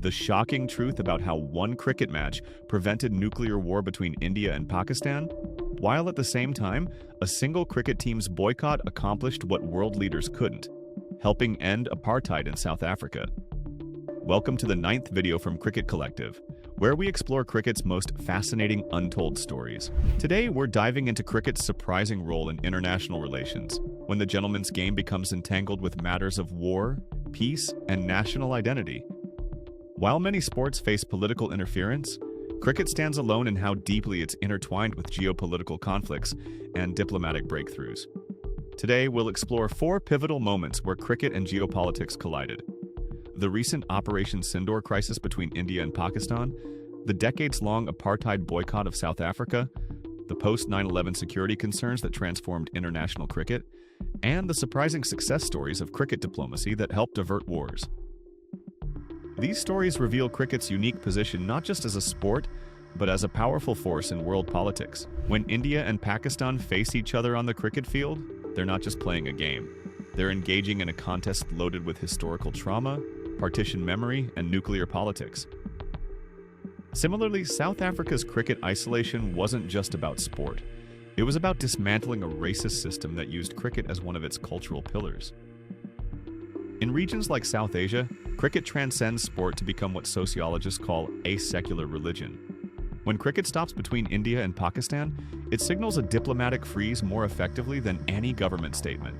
The shocking truth about how one cricket match prevented nuclear war between India and Pakistan, while at the same time, a single cricket team's boycott accomplished what world leaders couldn't, helping end apartheid in South Africa. Welcome to the 9th video from Cricket Collective, where we explore cricket's most fascinating untold stories. Today, we're diving into cricket's surprising role in international relations, when the gentleman's game becomes entangled with matters of war, peace, and national identity. While many sports face political interference, cricket stands alone in how deeply it's intertwined with geopolitical conflicts and diplomatic breakthroughs. Today, we'll explore 4 pivotal moments where cricket and geopolitics collided. The recent Operation SINDOOR crisis between India and Pakistan, the decades-long apartheid boycott of South Africa, the post-9/11 security concerns that transformed international cricket, and the surprising success stories of cricket diplomacy that helped avert wars. These stories reveal cricket's unique position not just as a sport, but as a powerful force in world politics. When India and Pakistan face each other on the cricket field, they're not just playing a game. They're engaging in a contest loaded with historical trauma, partition memory, and nuclear politics. Similarly, South Africa's cricket isolation wasn't just about sport. It was about dismantling a racist system that used cricket as one of its cultural pillars. In regions like South Asia, cricket transcends sport to become what sociologists call a secular religion. When cricket stops between India and Pakistan, it signals a diplomatic freeze more effectively than any government statement.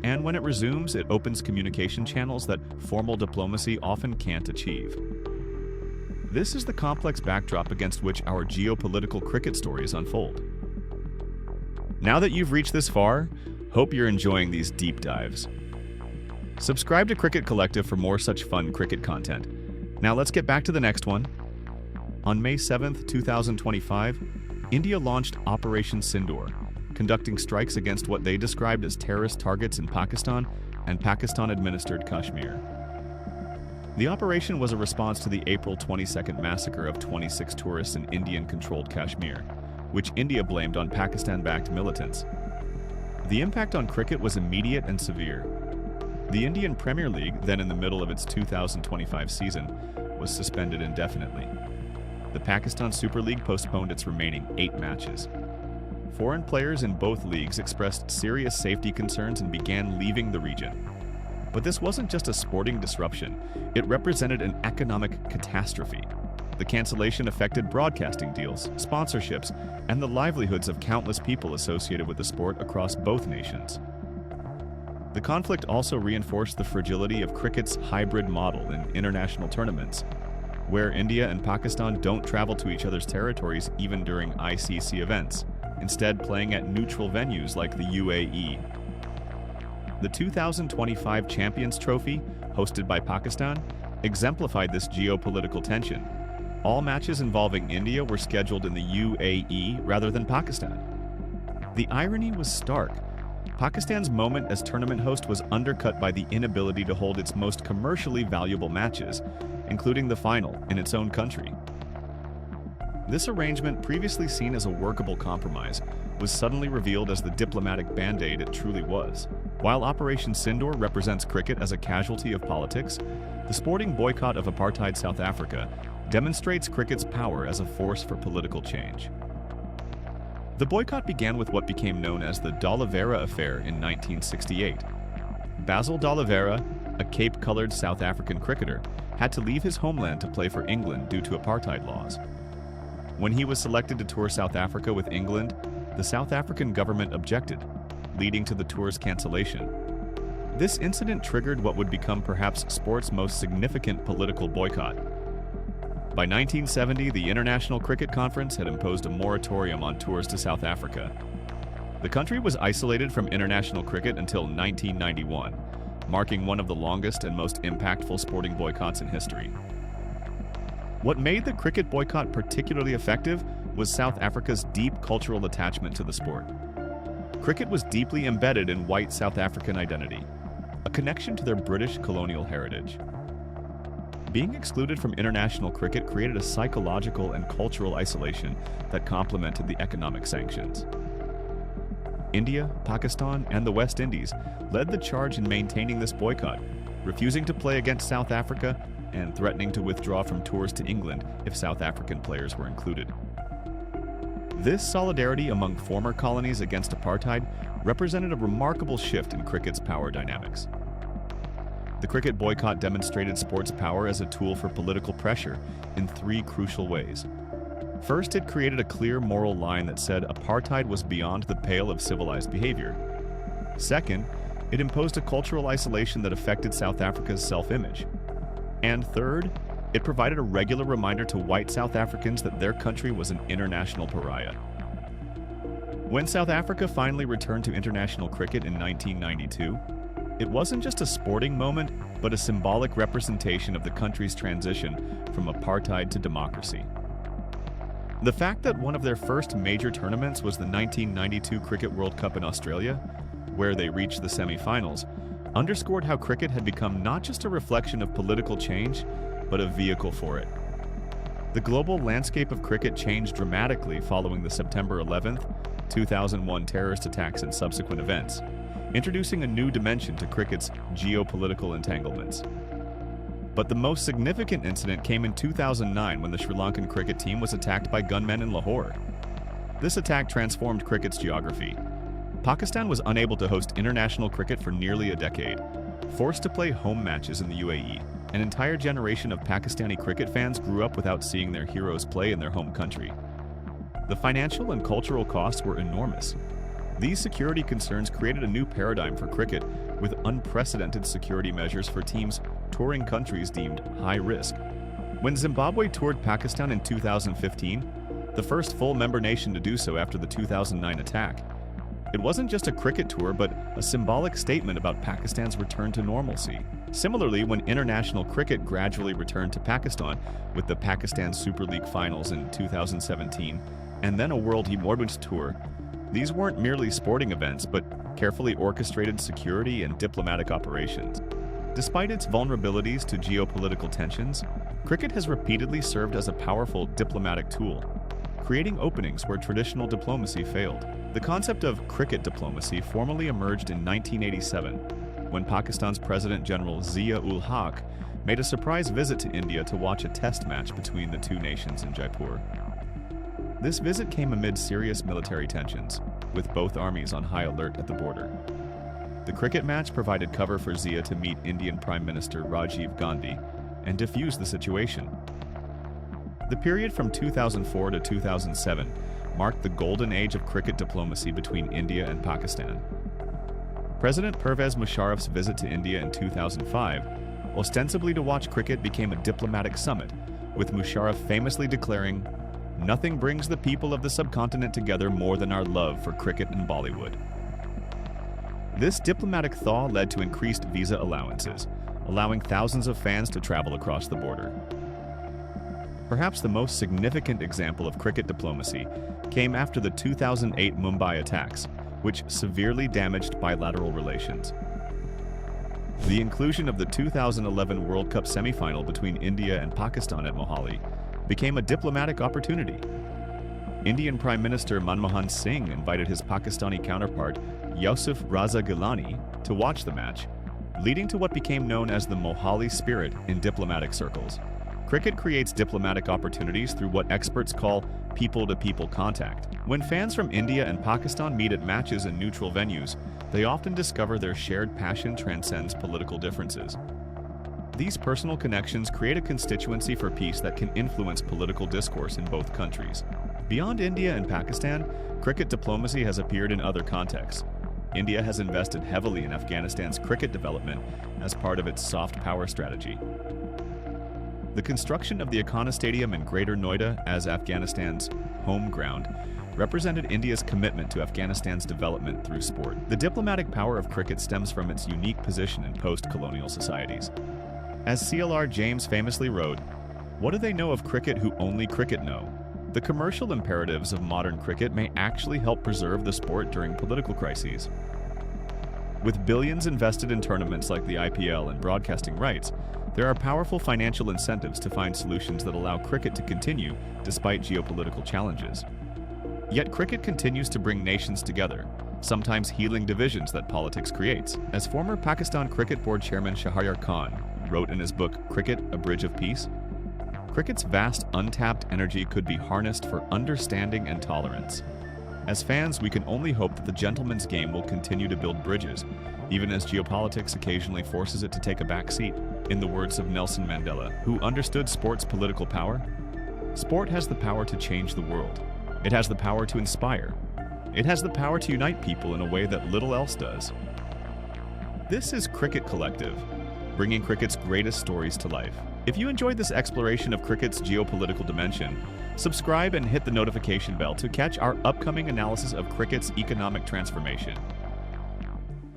And when it resumes, it opens communication channels that formal diplomacy often can't achieve. This is the complex backdrop against which our geopolitical cricket stories unfold. Now that you've reached this far, hope you're enjoying these deep dives. Subscribe to Cricket Collective for more such fun cricket content. Now let's get back to the next one. On May 7, 2025, India launched Operation SINDOOR, conducting strikes against what they described as terrorist targets in Pakistan and Pakistan-administered Kashmir. The operation was a response to the April 22 massacre of 26 tourists in Indian-controlled Kashmir, which India blamed on Pakistan-backed militants. The impact on cricket was immediate and severe. The Indian Premier League, then in the middle of its 2025 season, was suspended indefinitely. The Pakistan Super League postponed its remaining 8 matches. Foreign players in both leagues expressed serious safety concerns and began leaving the region. But this wasn't just a sporting disruption, it represented an economic catastrophe. The cancellation affected broadcasting deals, sponsorships, and the livelihoods of countless people associated with the sport across both nations. The conflict also reinforced the fragility of cricket's hybrid model in international tournaments, where India and Pakistan don't travel to each other's territories even during ICC events, instead playing at neutral venues like the UAE. The 2025 Champions Trophy, hosted by Pakistan, exemplified this geopolitical tension. All matches involving India were scheduled in the UAE rather than Pakistan. The irony was stark. Pakistan's moment as tournament host was undercut by the inability to hold its most commercially valuable matches, including the final, in its own country. This arrangement, previously seen as a workable compromise, was suddenly revealed as the diplomatic band-aid it truly was. While Operation SINDOOR represents cricket as a casualty of politics, the sporting boycott of apartheid South Africa demonstrates cricket's power as a force for political change. The boycott began with what became known as the D'Oliveira Affair in 1968. Basil D'Oliveira, a Cape-colored South African cricketer, had to leave his homeland to play for England due to apartheid laws. When he was selected to tour South Africa with England, the South African government objected, leading to the tour's cancellation. This incident triggered what would become perhaps sport's most significant political boycott. By 1970, the International Cricket Conference had imposed a moratorium on tours to South Africa. The country was isolated from international cricket until 1991, marking one of the longest and most impactful sporting boycotts in history. What made the cricket boycott particularly effective was South Africa's deep cultural attachment to the sport. Cricket was deeply embedded in white South African identity, a connection to their British colonial heritage. Being excluded from international cricket created a psychological and cultural isolation that complemented the economic sanctions. India, Pakistan, and the West Indies led the charge in maintaining this boycott, refusing to play against South Africa and threatening to withdraw from tours to England if South African players were included. This solidarity among former colonies against apartheid represented a remarkable shift in cricket's power dynamics. The cricket boycott demonstrated sports power as a tool for political pressure in three crucial ways. First, it created a clear moral line that said apartheid was beyond the pale of civilized behavior. Second, it imposed a cultural isolation that affected South Africa's self-image. And third, it provided a regular reminder to white South Africans that their country was an international pariah. When South Africa finally returned to international cricket in 1992, it wasn't just a sporting moment, but a symbolic representation of the country's transition from apartheid to democracy. The fact that one of their first major tournaments was the 1992 Cricket World Cup in Australia, where they reached the semi-finals, underscored how cricket had become not just a reflection of political change, but a vehicle for it. The global landscape of cricket changed dramatically following the September 11, 2001 terrorist attacks and subsequent events, introducing a new dimension to cricket's geopolitical entanglements. But the most significant incident came in 2009 when the Sri Lankan cricket team was attacked by gunmen in Lahore. This attack transformed cricket's geography. Pakistan was unable to host international cricket for nearly a decade. Forced to play home matches in the UAE, an entire generation of Pakistani cricket fans grew up without seeing their heroes play in their home country. The financial and cultural costs were enormous. These security concerns created a new paradigm for cricket, with unprecedented security measures for teams touring countries deemed high risk. When Zimbabwe toured Pakistan in 2015, the first full member nation to do so after the 2009 attack, it wasn't just a cricket tour, but a symbolic statement about Pakistan's return to normalcy. Similarly, when international cricket gradually returned to Pakistan with the Pakistan Super League finals in 2017, and then a World T20 tour, these weren't merely sporting events, but carefully orchestrated security and diplomatic operations. Despite its vulnerabilities to geopolitical tensions, cricket has repeatedly served as a powerful diplomatic tool, creating openings where traditional diplomacy failed. The concept of cricket diplomacy formally emerged in 1987, when Pakistan's President General Zia-ul-Haq made a surprise visit to India to watch a test match between the two nations in Jaipur. This visit came amid serious military tensions, with both armies on high alert at the border. The cricket match provided cover for Zia to meet Indian Prime Minister Rajiv Gandhi and defuse the situation. The period from 2004 to 2007 marked the golden age of cricket diplomacy between India and Pakistan. President Pervez Musharraf's visit to India in 2005, ostensibly to watch cricket, became a diplomatic summit, with Musharraf famously declaring, "Nothing brings the people of the subcontinent together more than our love for cricket and Bollywood." This diplomatic thaw led to increased visa allowances, allowing thousands of fans to travel across the border. Perhaps the most significant example of cricket diplomacy came after the 2008 Mumbai attacks, which severely damaged bilateral relations. The inclusion of the 2011 World Cup semi-final between India and Pakistan at Mohali became a diplomatic opportunity. Indian Prime Minister Manmohan Singh invited his Pakistani counterpart Yusuf Raza Gilani to watch the match, leading to what became known as the Mohali spirit in diplomatic circles. Cricket creates diplomatic opportunities through what experts call people-to-people contact. When fans from India and Pakistan meet at matches in neutral venues, they often discover their shared passion transcends political differences. These personal connections create a constituency for peace that can influence political discourse in both countries. Beyond India and Pakistan, cricket diplomacy has appeared in other contexts. India has invested heavily in Afghanistan's cricket development as part of its soft power strategy. The construction of the Ekana Stadium in Greater Noida as Afghanistan's home ground represented India's commitment to Afghanistan's development through sport. The diplomatic power of cricket stems from its unique position in post-colonial societies. As CLR James famously wrote, "What do they know of cricket who only cricket know?" The commercial imperatives of modern cricket may actually help preserve the sport during political crises. With billions invested in tournaments like the IPL and broadcasting rights, there are powerful financial incentives to find solutions that allow cricket to continue despite geopolitical challenges. Yet cricket continues to bring nations together, sometimes healing divisions that politics creates. As former Pakistan Cricket Board Chairman Shahryar Khan wrote in his book Cricket, A Bridge of Peace, cricket's vast untapped energy could be harnessed for understanding and tolerance. As fans, we can only hope that the gentleman's game will continue to build bridges, even as geopolitics occasionally forces it to take a back seat. In the words of Nelson Mandela, who understood sport's political power, sport has the power to change the world. It has the power to inspire. It has the power to unite people in a way that little else does. This is Cricket Collective, bringing cricket's greatest stories to life. If you enjoyed this exploration of cricket's geopolitical dimension, subscribe and hit the notification bell to catch our upcoming analysis of cricket's economic transformation.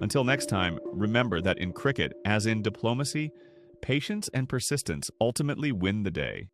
Until next time, remember that in cricket, as in diplomacy, patience and persistence ultimately win the day.